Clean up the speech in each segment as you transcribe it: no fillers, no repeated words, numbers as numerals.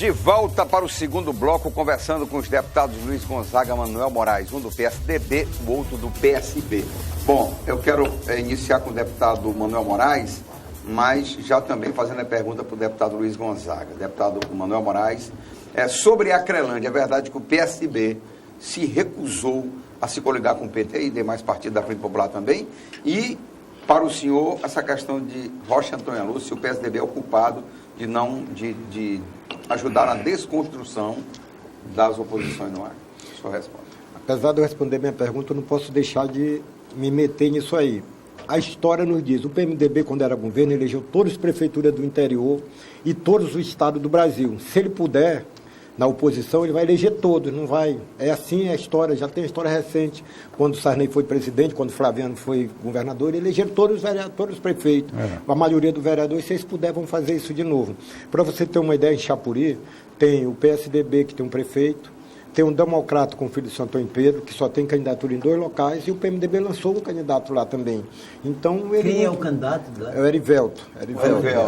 De volta para o segundo bloco, conversando com os deputados Luiz Gonzaga e Manuel Moraes, um do PSDB, o outro do PSB. Bom, eu quero iniciar com o deputado Manuel Moraes, mas já também fazendo a pergunta para o deputado Luiz Gonzaga. Deputado Manuel Moraes, sobre a Acrelândia, é verdade que o PSB se recusou a se coligar com o PT e demais partidos da Frente Popular também, e para o senhor, essa questão de Rocha Antônio Lúcio, o PSDB é o culpado de ajudar na desconstrução das oposições no ar? Sua resposta. Apesar de eu responder minha pergunta, eu não posso deixar de me meter nisso aí. A história nos diz, o PMDB, quando era governo, elegeu todas as prefeituras do interior e todos os estados do Brasil. Se ele puder, na oposição, ele vai eleger todos, não vai. É assim a história, já tem a história recente. Quando o Sarney foi presidente, quando o Flaviano foi governador, ele elegeu todos os prefeitos. A maioria dos vereadores, se eles puderem, vão fazer isso de novo. Para você ter uma ideia, em Chapuri, tem o PSDB, que tem um prefeito, tem um democrata com o filho de Santo Antônio Pedro, que só tem candidatura em 2 locais, e o PMDB lançou um candidato lá também. Então, quem é o candidato lá? É o Erivelto.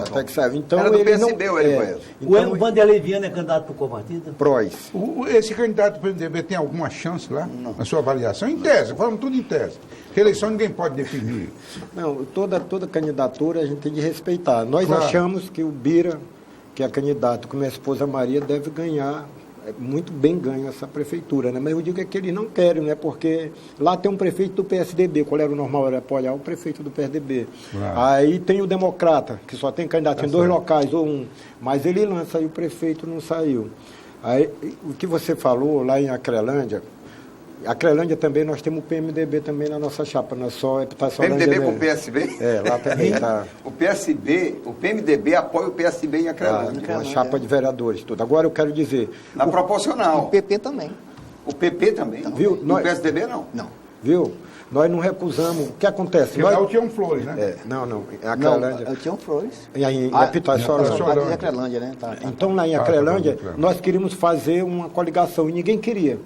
Até que sabe. Então, era do ele PSB, não, o Erivelto. Então, o Vanderlei Viana é candidato para qual partido? PROS. Esse candidato do PMDB tem alguma chance lá, na sua avaliação? Em tese, falamos tudo em tese. Que eleição ninguém pode definir. Não, toda candidatura a gente tem de respeitar. Nós achamos que o Bira, que é candidato com minha esposa Maria, deve ganhar, muito bem ganho essa prefeitura, né? Mas eu digo que eles não querem, né? Porque lá tem um prefeito do PSDB, qual era o normal, era apoiar o prefeito do PSDB. Aí tem o democrata, que só tem candidato em 2 locais, ou um, mas ele lança e o prefeito não saiu. Aí, o que você falou lá em Acrelândia também, nós temos o PMDB também na nossa chapa, não é só... PMDB com o PSB? Lá também está. O PMDB apoia o PSB em Acrelândia. Uma chapa de vereadores, tudo. Agora eu quero dizer... Na proporcional. O PP também. O PP também? Viu? O PSDB não? Não. Viu? Nós não recusamos. O que acontece? Porque lá o Tião Flores, né? Não. Em Acrelândia. O Tião Flores. Em Apitaçorã. Em Acrelândia, né? Então, lá em Acrelândia, nós queríamos fazer uma coligação e ninguém queria.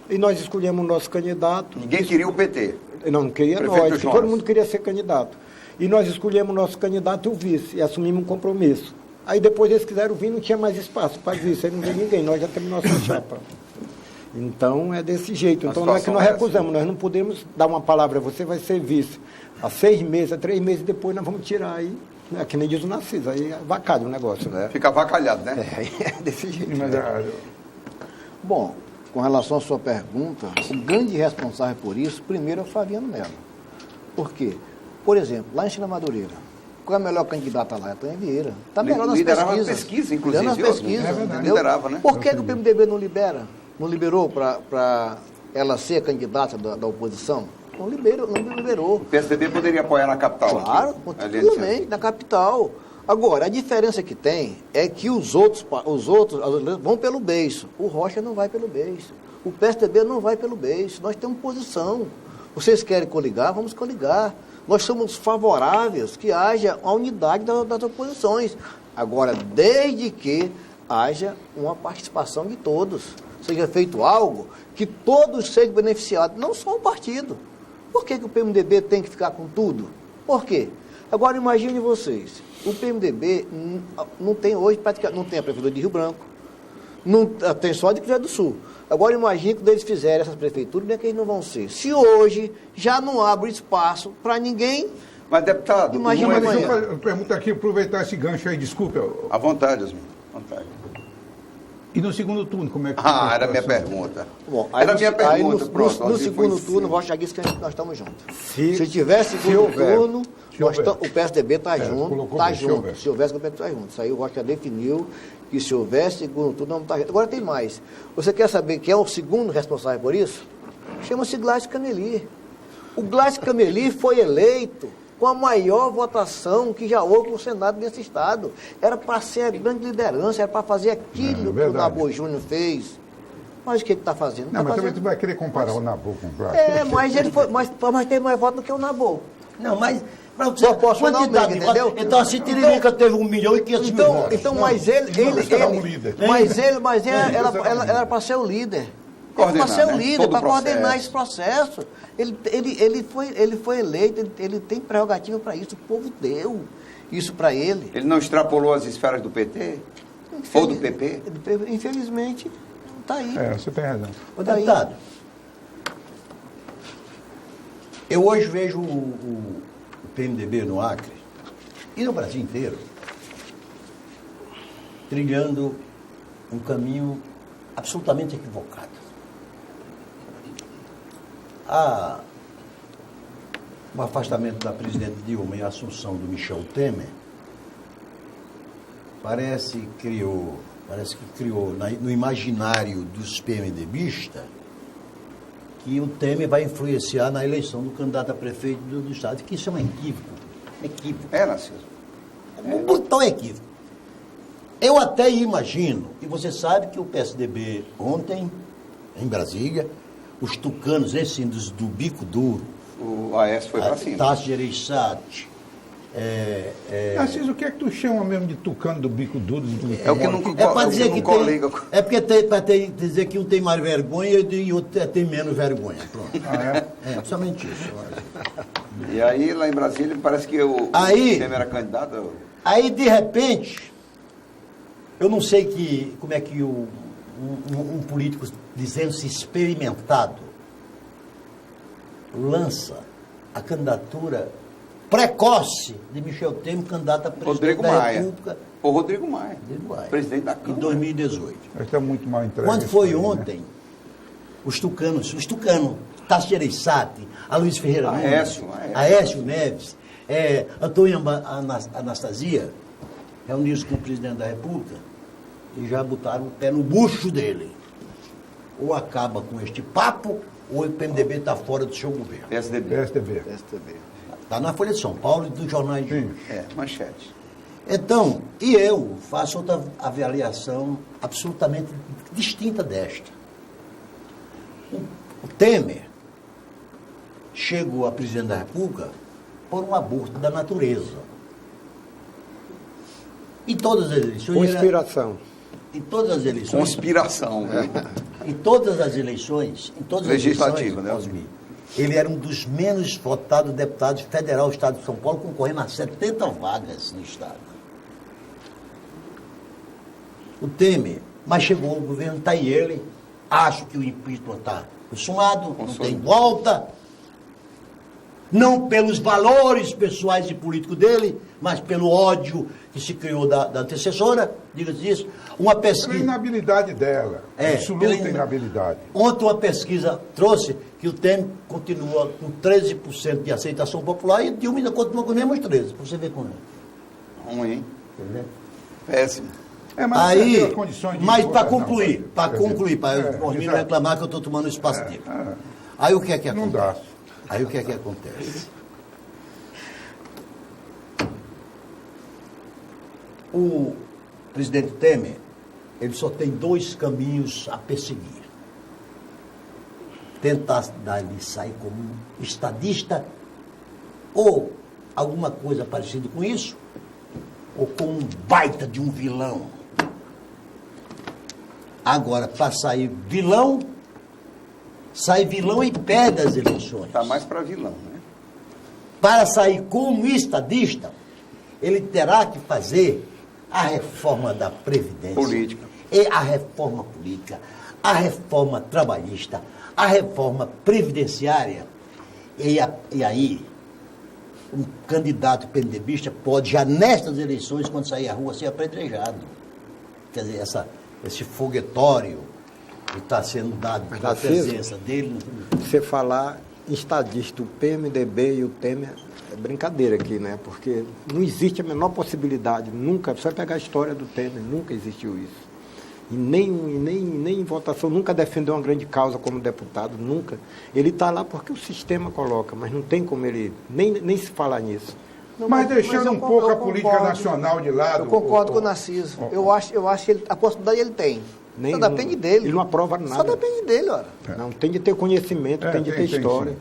E nós escolhemos o nosso candidato. Ninguém queria o PT? Não queria nós, todo mundo queria ser candidato. E nós escolhemos o nosso candidato e o vice, e assumimos um compromisso. Aí depois eles quiseram vir, não tinha mais espaço para vice, aí não veio ninguém, nós já temos nossa chapa. Então é desse jeito. Então não é que nós recusamos, nós não podemos dar uma palavra, você vai ser vice. Há 6 meses, 3 meses depois nós vamos tirar aí. É que nem diz o Narciso, aí avacalha o negócio, né? Fica avacalhado, né? É desse jeito. Bom, com relação à sua pergunta, o grande responsável por isso, primeiro, é o Flaviano Melo. Por quê? Por exemplo, lá em China Madureira, qual é a melhor candidata lá? É a Tânia Vieira. Está melhor nas pesquisas. Inclusive. Nas pesquisas, entendeu? Liderava, né? Por que o PMDB não liberou para ela ser a candidata da oposição? Não liberou. O PSDB poderia apoiar na capital? Claro, tranquilamente, na capital. Agora, a diferença que tem é que os outros vão pelo beiço. O Rocha não vai pelo beiço. O PSDB não vai pelo beiço. Nós temos posição. Vocês querem coligar? Vamos coligar. Nós somos favoráveis que haja a unidade das oposições. Agora, desde que haja uma participação de todos. Seja feito algo que todos sejam beneficiados, não só o partido. Por que o PMDB tem que ficar com tudo? Por quê? Agora, imagine vocês. O PMDB não tem hoje, praticamente, não tem a Prefeitura de Rio Branco, não, tem só de Cruzeiro do Sul. Agora imagine que quando eles fizerem essas prefeituras, como é que eles não vão ser? Se hoje já não abre espaço para ninguém... Mas, deputado... Imagina amanhã. Deixa eu perguntar aqui, aproveitar esse gancho aí, desculpa. À vontade, Osmir. À vontade. E no segundo turno, como é que... era a minha pergunta. Bom, era a minha pergunta, pronto. No segundo turno, Rocha disse que nós estamos juntos. Se tiver segundo turno, o PSDB está junto. Está junto. Se houver segundo turno, está junto. Isso aí o Rocha definiu que se houver segundo turno, não está junto. Agora tem mais. Você quer saber quem é o segundo responsável por isso? Chama-se Gladys Cameli. O Gladys Cameli foi eleito com a maior votação que já houve no Senado desse Estado. Era para ser a grande liderança, era para fazer aquilo que o Nabor Júnior fez. Mas o que está fazendo? Não, mas também tu vai querer comparar o Nabor com o Gladys. Mas ele foi, mas teve mais votos do que o Nabor. Não, mas... Proporcionalmente, entendeu? Então, assim, Tiririca teve 1.500.000 votos. Então, mas ele era para ser o líder. Para ser o líder, para coordenar esse processo. Ele foi eleito, ele tem prerrogativa para isso, o povo deu isso para ele. Ele não extrapolou as esferas do PT? Ou do PP? Infelizmente, está aí. Você tem razão. Ô, deputado, eu hoje vejo o PMDB no Acre e no Brasil inteiro trilhando um caminho absolutamente equivocado. O afastamento da presidente Dilma e a assunção do Michel Temer parece que criou no imaginário dos PMDBistas que o Temer vai influenciar na eleição do candidato a prefeito do Estado, que isso é um equívoco. Narciso. Um brutal equívoco. Eu até imagino, e você sabe que o PSDB ontem, em Brasília, os tucanos, esses do bico duro, O Aécio foi para cima. Tasso Gereissati, Narciso, o que é que tu chama mesmo de tucano do bico duro? É o que não é para dizer que coliga. é porque tem para dizer que um tem mais vergonha e outro tem menos vergonha. Pronto. Somente isso. E aí, lá em Brasília, parece que o Temer era candidato. Aí, de repente, eu não sei como é que um político dizendo-se experimentado lança a candidatura precoce de Michel Temer, candidato a presidente da República. O Rodrigo Maia, presidente da Câmara. Em 2018. Está muito mal entregue. Quando foi ontem, os tucanos, Tasso Gereissati, Aloysio Ferreira Nunes, Aécio Neves, Antônio Anastasia, reuniram-se com o presidente da República e já botaram o pé no bucho dele. Ou acaba com este papo, ou o PMDB está fora do seu governo. PSDB. Está na Folha de São Paulo e dos jornais de hoje. Manchete. Então, e eu faço outra avaliação absolutamente distinta desta. O Temer chegou a presidente da República por um aborto da natureza. Em todas as eleições... Conspiração. Em todas as eleições... Conspiração. Em todas as eleições... Legislativa, né? Ele era um dos menos votados deputados federal do Estado de São Paulo, concorrendo a 70 vagas no Estado. O Temer, mas chegou ao governo, está aí ele, acho que o impeachment está consumado, não tem volta, não pelos valores pessoais e políticos dele, mas pelo ódio que se criou da antecessora, diga-se isso, uma pesquisa... Pela inabilidade dela, absoluta inabilidade. Ontem uma pesquisa trouxe que o Temer continua com 13% de aceitação popular e Dilma ainda continua com os mesmos 13%, para você ver como é. Ruim. Entendeu? Péssimo. Mas para concluir, para o Ormino reclamar que eu estou tomando o espaço dele. Aí o que é que acontece? Não dá. Aí o que é que acontece? O presidente Temer, ele só tem dois caminhos a perseguir. Tentar dali sair como um estadista, ou alguma coisa parecida com isso, ou como um baita de um vilão. Agora, para sair vilão, sai vilão e perde as eleições. Está mais para vilão, né? Para sair como estadista, ele terá que fazer a reforma da Previdência. Política. E a reforma política, a reforma trabalhista, a reforma previdenciária. E aí, um candidato PMDBista pode, já nestas eleições, quando sair à rua, ser apedrejado. Quer dizer, esse foguetório que está sendo dado pela presença dele. Você falar em estadista, o PMDB e o Temer, é brincadeira aqui, né? Porque não existe a menor possibilidade, nunca, só pegar a história do Temer, nunca existiu isso. E nem em votação, nunca defendeu uma grande causa como deputado, nunca. Ele está lá porque o sistema coloca, mas não tem como ele nem se falar nisso. Não, mas deixando um pouco a política nacional de lado... Eu concordo com o Narciso. Eu acho que a possibilidade ele tem. Só depende dele. Ele não aprova nada. Só depende dele, ora. Não, tem de ter conhecimento, tem de ter história.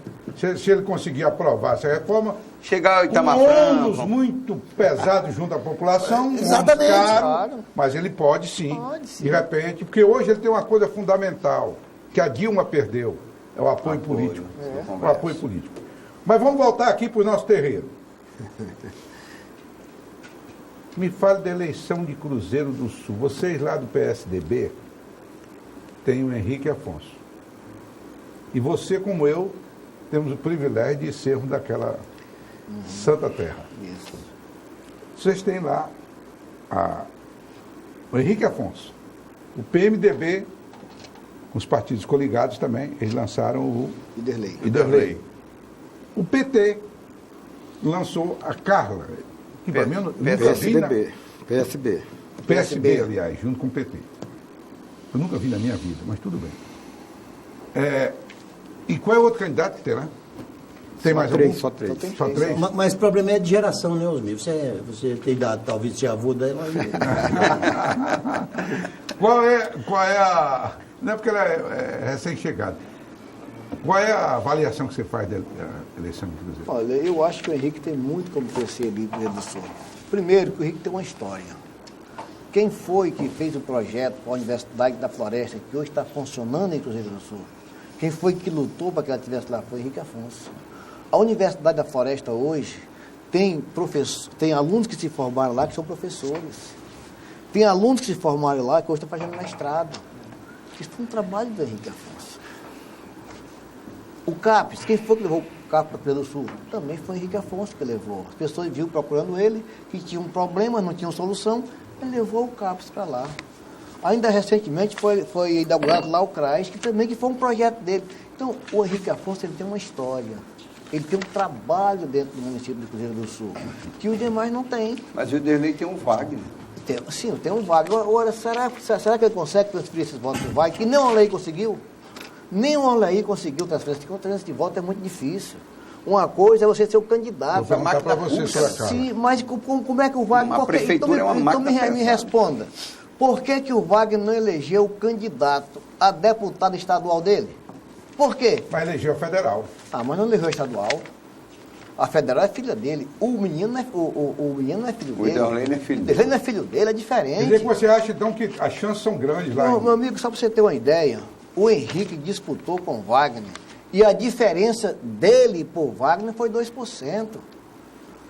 Se ele conseguir aprovar essa reforma... Chegar ao Itamar ônus muito pesado junto à população, exatamente, caro, claro. Mas ele pode sim, sim, de repente, porque hoje ele tem uma coisa fundamental, que a Dilma perdeu, é o apoio político. O apoio político. Mas vamos voltar aqui para o nosso terreiro. Me fale da eleição de Cruzeiro do Sul. Vocês lá do PSDB têm o Henrique Afonso. E você, como eu, temos o privilégio de sermos daquela santa terra. Isso. Vocês têm lá o Henrique Afonso. O PMDB, com os partidos coligados também, eles lançaram o Iderlei. O PT lançou a Carla, que para mim eu nunca vi na... PSB, aliás, junto com o PT. Eu nunca vi na minha vida, mas tudo bem. E qual é o outro candidato que terá? Tem mais algum? Só três. Só três? Mas o problema é de geração, né, Osmir? Você tem idade, talvez, ser avô dela. Qual é a... Não é porque ela é recém-chegada. Qual é a avaliação que você faz da eleição de Cruzeiro? Olha, eu acho que o Henrique tem muito como crescer ali no Rio Grande do Sul. Primeiro, que o Henrique tem uma história. Quem foi que fez o projeto para a Universidade da Floresta, que hoje está funcionando em Cruzeiro do Sul? Quem foi que lutou para que ela estivesse lá foi Henrique Afonso. A Universidade da Floresta hoje tem alunos que se formaram lá que são professores. Tem alunos que se formaram lá que hoje estão fazendo mestrado. Isso foi um trabalho do Henrique Afonso. O CAPES, quem foi que levou o CAPES para o Rio Grande do Sul? Também foi Henrique Afonso que levou. As pessoas viram procurando ele, que tinha um problema, não tinham solução, ele levou o CAPES para lá. Ainda recentemente foi inaugurado lá o CRAS, que também foi um projeto dele. Então, o Henrique Afonso ele tem uma história. Ele tem um trabalho dentro do município de Cruzeiro do Sul, que os demais não têm. Mas o Iderlei tem um Wagner. Sim, tem um Wagner. Agora, será que ele consegue transferir esses votos para o Wagner? Que nem uma lei conseguiu? Nenhuma lei conseguiu transferência de voto, é muito difícil. Uma coisa é você ser o candidato. Vou perguntar para você, senhora Carla. Sim, mas como é que o Wagner... Uma prefeitura é uma máquina me responda. Por que o Wagner não elegeu o candidato a deputado estadual dele? Por quê? Vai eleger o federal. Mas não elegeu o estadual. A federal é filha dele. O menino não é, o menino não é filho dele. O Iderlei não é filho dele. dele. Ele não é filho dele, é diferente. Quer dizer que você acha, então, que as chances são grandes lá? Não, meu amigo, só para você ter uma ideia, o Henrique disputou com o Wagner e a diferença dele por Wagner foi 2%.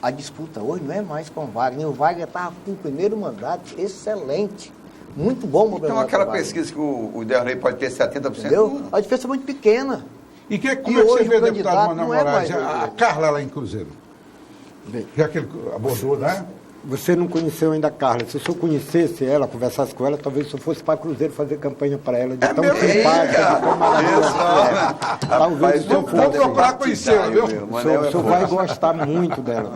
A disputa hoje não é mais com o Wagner. O Wagner estava com o primeiro mandato excelente. Muito bom. Então aquela pesquisa que o Iderlei pode ter 70%. Entendeu? A diferença é muito pequena. E como é que você vê, deputado Manuel Moraes, é a Carla lá em Cruzeiro? Já que ele abordou, né? Você não conheceu ainda a Carla. Se o senhor conhecesse ela, conversasse com ela, talvez o senhor fosse para Cruzeiro fazer campanha para ela, de tão simpática, de tão maravilhosa. Talvez o senhor Vou procurar conhecê-la, viu? O senhor vai gostar muito dela.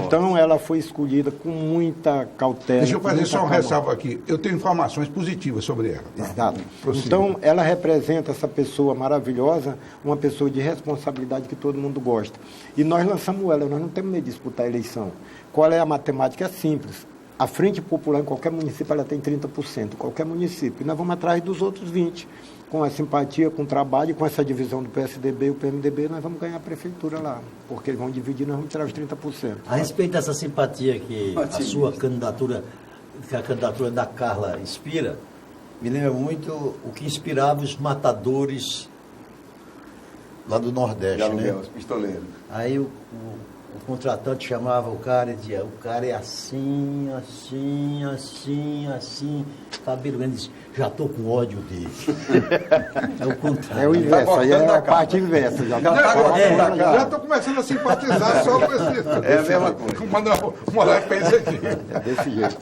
Então, ela foi escolhida com muita cautela. Deixa eu fazer só um ressalvo aqui. Eu tenho informações positivas sobre ela. Tá? Exato. Então, ela representa essa pessoa maravilhosa, uma pessoa de responsabilidade que todo mundo gosta. E nós lançamos ela, nós não temos medo de disputar a eleição. Qual é a matemática? É simples. A Frente Popular em qualquer município ela tem 30%, qualquer município. E nós vamos atrás dos outros 20%. Com a simpatia, com o trabalho, com essa divisão do PSDB e o PMDB, nós vamos ganhar a prefeitura lá. Porque eles vão dividir, nós vamos tirar os 30%. A respeito dessa simpatia que a sua candidatura, que a candidatura da Carla inspira, me lembra muito o que inspirava os matadores lá do Nordeste, né? Os pistoleiros. Aí o contratante chamava o cara e dizia, o cara é assim, cabelo grande, disse, já estou com ódio dele. É o contrário. É o inverso, aí é a parte inversa. Já estou começando a simpatizar só com esse... É a mesma coisa. Como o Moraes fez aqui. É desse jeito.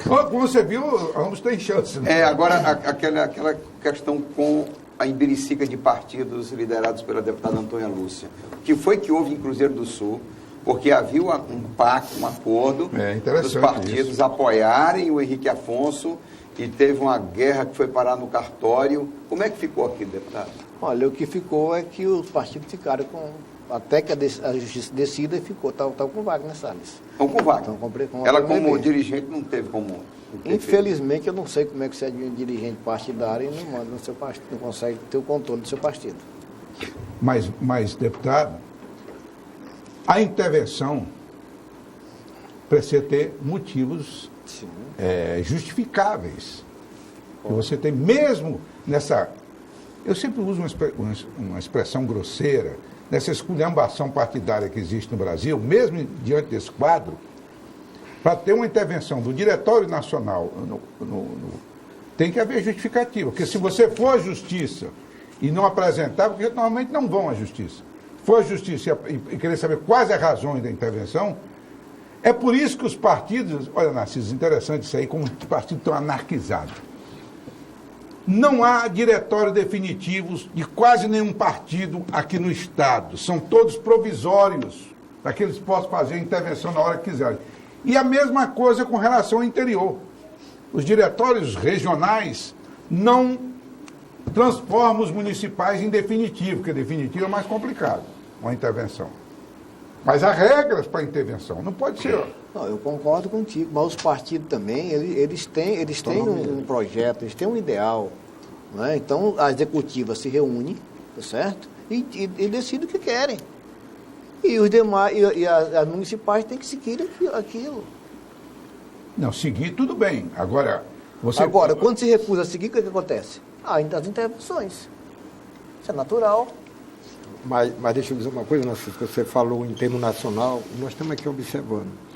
Como você viu, ambos têm chance. Né? Agora, aquela questão com a embiricica de partidos liderados pela deputada Antônia Lúcia. O que foi que houve em Cruzeiro do Sul? Porque havia um pacto, um acordo dos partidos isso. Apoiarem o Henrique Afonso e teve uma guerra que foi parar no cartório. Como é que ficou aquilo, deputado? Olha, o que ficou é que os partidos ficaram com... Até que a justiça decida e ficou. Estava com o Wagner Salles. Estão com o Wagner. Ela, como dirigente, não teve como... Infelizmente, eu não sei como é que você é dirigente partidário e não manda no seu partido, não consegue ter o controle do seu partido. Mas deputado, a intervenção precisa ter motivos justificáveis. Que você tem mesmo nessa... Eu sempre uso uma expressão grosseira, nessa esculhambação partidária que existe no Brasil, mesmo diante desse quadro, para ter uma intervenção do Diretório Nacional, tem que haver justificativa. Porque se você for à Justiça e não apresentar, porque normalmente não vão à Justiça, for à Justiça e querer saber quais as razões da intervenção, é por isso que os partidos, olha, Narciso, interessante isso aí, como os partidos estão anarquizados. Não há diretório definitivos de quase nenhum partido aqui no Estado. São todos provisórios, para que eles possam fazer a intervenção na hora que quiserem. E a mesma coisa com relação ao interior. Os diretórios regionais não transformam os municipais em definitivo, porque definitivo é mais complicado, uma intervenção. Mas há regras para a intervenção, não pode ser... Não, eu concordo contigo, mas os partidos também, eles têm um projeto, eles têm um ideal. Né? Então, a executiva se reúne, tá certo? E decide o que querem. E os demais, as municipais têm que seguir aquilo. Não, seguir tudo bem. Agora, quando se recusa a seguir, o que acontece? As intervenções. Isso é natural. Mas deixa eu dizer uma coisa, Narciso, que você falou em termo nacional, nós estamos aqui observando.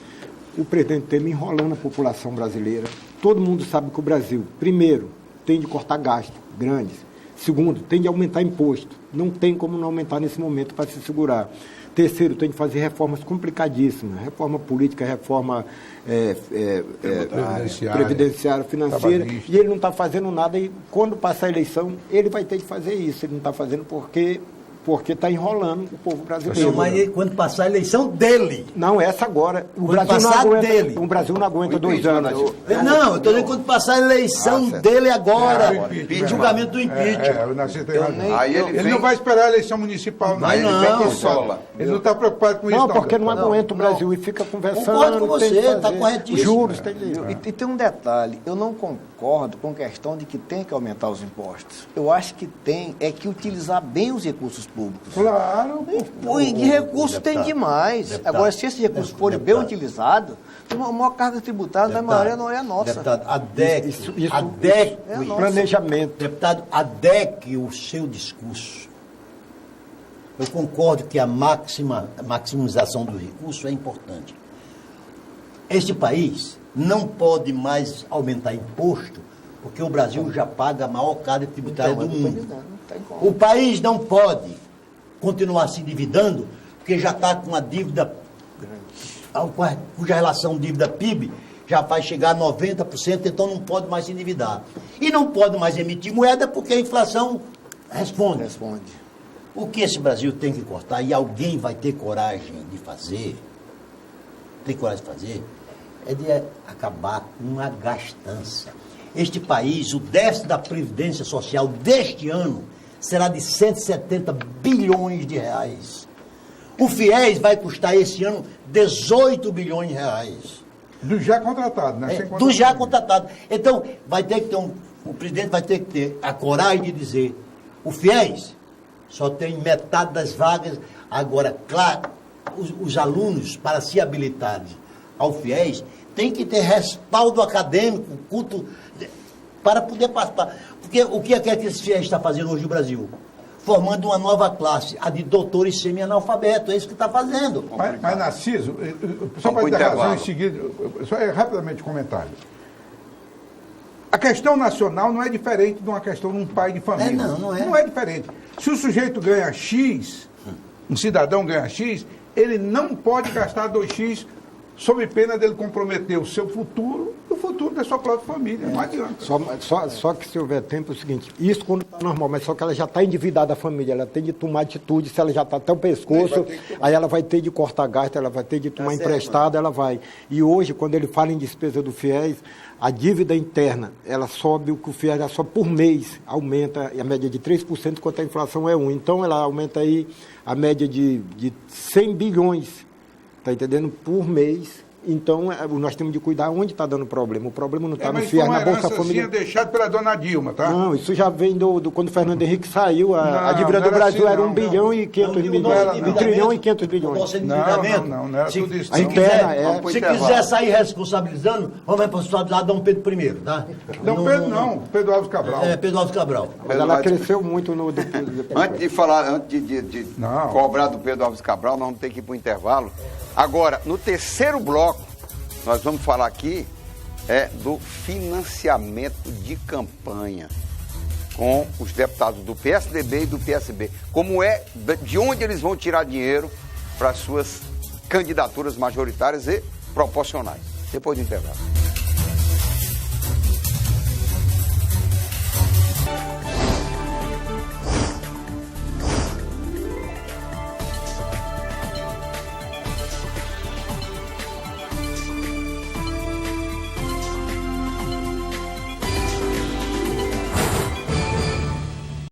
O presidente Temer enrolando a população brasileira. Todo mundo sabe que o Brasil, primeiro, tem de cortar gastos grandes. Segundo, tem de aumentar imposto. Não tem como não aumentar nesse momento para se segurar. Terceiro, tem de fazer reformas complicadíssimas. Reforma política, reforma previdenciária, financeira. Trabalhista. E ele não está fazendo nada. E quando passar a eleição, ele vai ter de fazer isso. Ele não está fazendo porque está enrolando o povo brasileiro. Não, mas quando passar a eleição dele. Não, essa agora. O Brasil não aguenta 2 anos. Não, eu estou dizendo quando passar a eleição dele agora. O julgamento do impeachment. O Narciso tem razão. Ele não vai esperar a eleição municipal, não. Ele não está preocupado com isso. Não, porque não aguenta o Brasil e fica conversando. Concordo com você, está corretíssimo. Juros, E tem um detalhe, eu não concordo com a questão de que tem que aumentar os impostos. Eu acho que tem que utilizar bem os recursos públicos. Claro. De recurso tem demais. Deputado, agora, se esses recursos forem bem utilizados, a maior carga tributária da maioria não é a nossa. Deputado, planejamento. Deputado, adeque o seu discurso. Eu concordo que a maximização do recurso é importante. Este país não pode mais aumentar imposto, porque o Brasil já paga a maior carga tributária do mundo. O país não pode continuar se endividando, porque já está com uma dívida, cuja relação dívida-PIB já vai chegar a 90%, então não pode mais se endividar. E não pode mais emitir moeda, porque a inflação responde. O que esse Brasil tem que cortar, e alguém vai ter coragem de fazer, é de acabar com a gastança. Este país, o déficit da Previdência Social deste ano será de 170 bilhões de reais. O FIES vai custar esse ano 18 bilhões de reais. Do já contratado, né? Do já contratado. Então, vai ter que ter o presidente vai ter que ter a coragem de dizer, o FIES só tem metade das vagas. Agora, claro, os alunos, para se habilitarem ao FIES, tem que ter respaldo acadêmico, culto, para poder participar. Porque o que é que esse FIES está fazendo hoje no Brasil? Formando uma nova classe, a de doutores semi-analfabetos. É isso que está fazendo. Mas Narciso, só para dar razão em seguida, só rapidamente comentário. A questão nacional não é diferente de uma questão de um pai de família. Não é. Não é diferente. Se o sujeito ganha X, um cidadão ganha X, ele não pode gastar 2X sob pena dele comprometer o seu futuro e o futuro da sua própria família. Não adianta. Só que se houver tempo é o seguinte, isso quando está normal, mas só que ela já está endividada a família, ela tem de tomar atitude, se ela já está até o pescoço, aí ela vai ter de cortar gasto, ela vai ter de tomar emprestado, ela vai. E hoje, quando ele fala em despesa do FIES, a dívida interna, ela sobe, o que o FIES já sobe por mês, aumenta a média de 3%, enquanto a inflação é 1%. Então, ela aumenta aí a média de 100 bilhões, está entendendo? Por mês. Então, nós temos de cuidar onde está dando problema. O problema não está no FIES, na Bolsa Família. Deixado pela dona Dilma, tá? Não, isso já vem quando o Fernando Henrique saiu, a dívida do Brasil era 1 bilhão e 500 milhões. 1 trilhão e 500 bilhões. Nosso endividamento. Não era tudo isso. Se quiser sair responsabilizando, vamos responsabilizar Dom Pedro I, tá? Dom Pedro não, Pedro Alves Cabral. Pedro Alves Cabral. Mas ela cresceu muito Antes de cobrar do Pedro Alves Cabral, nós vamos ter que ir para o intervalo. Agora, no terceiro bloco, nós vamos falar aqui do financiamento de campanha com os deputados do PSDB e do PSB. Como de onde eles vão tirar dinheiro para suas candidaturas majoritárias e proporcionais. Depois do intervalo.